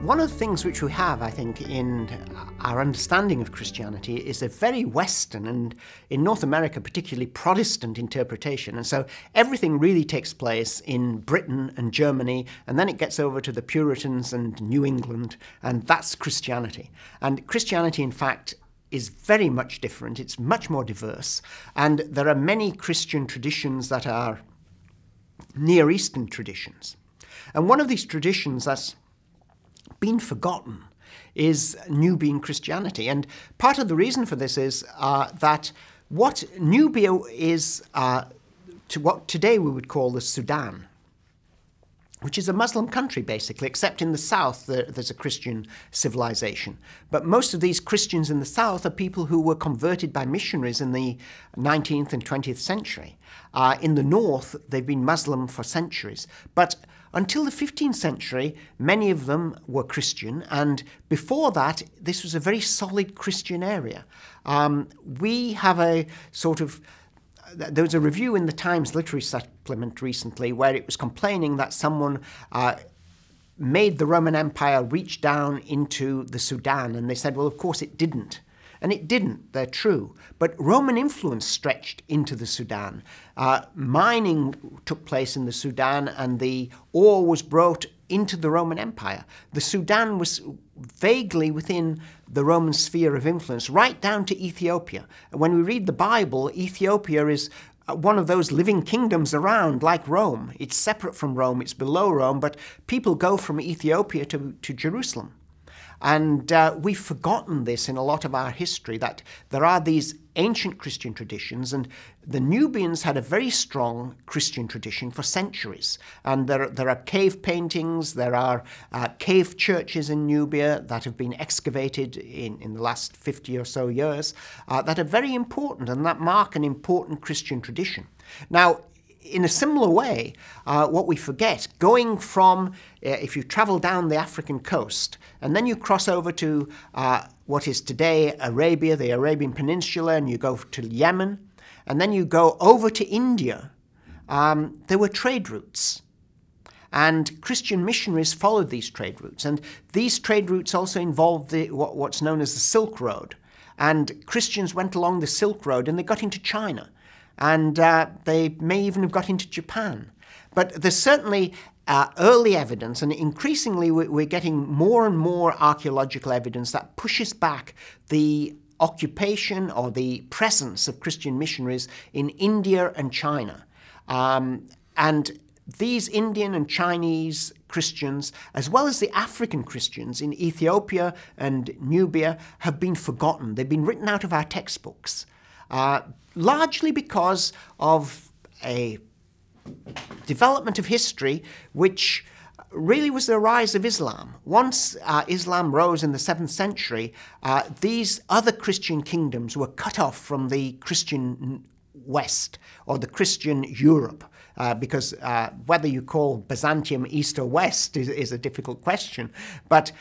One of the things which we have, I think, in our understanding of Christianity is a very Western and, in North America, particularly Protestant interpretation. And so everything really takes place in Britain and Germany, and then it gets over to the Puritans and New England, and that's Christianity. And Christianity, in fact, is very much different. It's much more diverse. And there are many Christian traditions that are Near Eastern traditions. And one of these traditions that's been forgotten is Nubian Christianity. And part of the reason for this is that what Nubia is to what today we would call the Sudan, which is a Muslim country basically, except in the south there's a Christian civilization. But most of these Christians in the south are people who were converted by missionaries in the 19th and 20th century. In the north, they've been Muslim for centuries. But until the 15th century, many of them were Christian, and before that, this was a very solid Christian area. We have a sort of there was a review in the Times Literary Supplement recently where it was complaining that someone made the Roman Empire reach down into the Sudan, and they said, well, of course it didn't. And it didn't, they're true. But Roman influence stretched into the Sudan. Mining took place in the Sudan, and the ore was brought into the Roman Empire. The Sudan was vaguely within the Roman sphere of influence, right down to Ethiopia. When we read the Bible, Ethiopia is one of those living kingdoms around, like Rome. It's separate from Rome, it's below Rome, but people go from Ethiopia to Jerusalem. And we've forgotten this in a lot of our history, that there are these ancient Christian traditions, and the Nubians had a very strong Christian tradition for centuries. And there are cave paintings, there are cave churches in Nubia that have been excavated in the last 50 or so years that are very important and that mark an important Christian tradition. Now, in a similar way, what we forget, going from, if you travel down the African coast, and then you cross over to what is today Arabia, the Arabian Peninsula, and you go to Yemen, and then you go over to India, there were trade routes. And Christian missionaries followed these trade routes. And these trade routes also involved what's known as the Silk Road. And Christians went along the Silk Road and they got into China. And they may even have got into Japan. But there's certainly early evidence, and increasingly we're getting more and more archaeological evidence that pushes back the occupation or the presence of Christian missionaries in India and China. And these Indian and Chinese Christians, as well as the African Christians in Ethiopia and Nubia, have been forgotten. They've been written out of our textbooks. Largely because of a development of history which really was the rise of Islam. Once Islam rose in the 7th century, these other Christian kingdoms were cut off from the Christian West or the Christian Europe. Because whether you call Byzantium East or West is a difficult question. But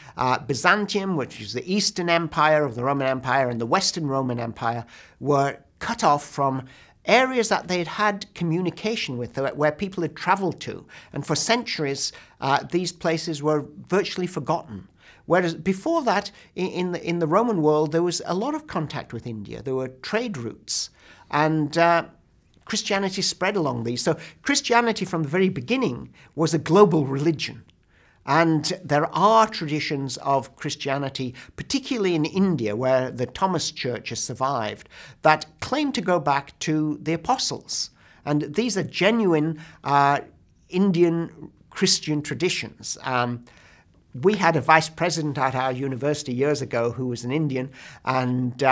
Byzantium, which is the Eastern Empire of the Roman Empire, and the Western Roman Empire were cut off from areas that they'd had communication with, where people had traveled to. And for centuries, these places were virtually forgotten. Whereas before that, in the Roman world, there was a lot of contact with India. There were trade routes. And Christianity spread along these. So Christianity from the very beginning was a global religion. And there are traditions of Christianity, particularly in India, where the Thomas Church has survived, that claim to go back to the apostles. And these are genuine Indian Christian traditions. We had a vice president at our university years ago who was an Indian, and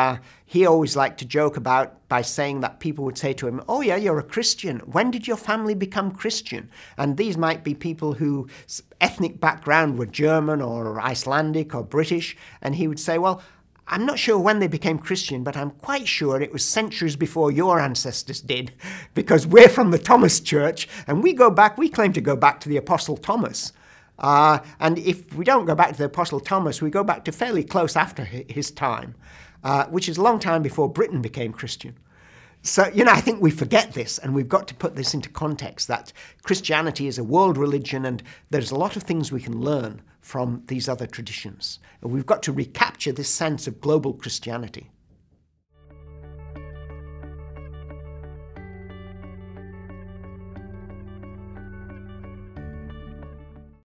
he always liked to joke by saying that people would say to him, oh yeah, you're a Christian. When did your family become Christian? And these might be people whose ethnic background were German or Icelandic or British, and he would say, well, I'm not sure when they became Christian, but I'm quite sure it was centuries before your ancestors did, because we're from the Thomas Church, and we claim to go back to the Apostle Thomas. And if we don't go back to the Apostle Thomas, we go back to fairly close after his time, which is a long time before Britain became Christian. So, I think we forget this, and we've got to put this into context, that Christianity is a world religion, and there's a lot of things we can learn from these other traditions. And we've got to recapture this sense of global Christianity.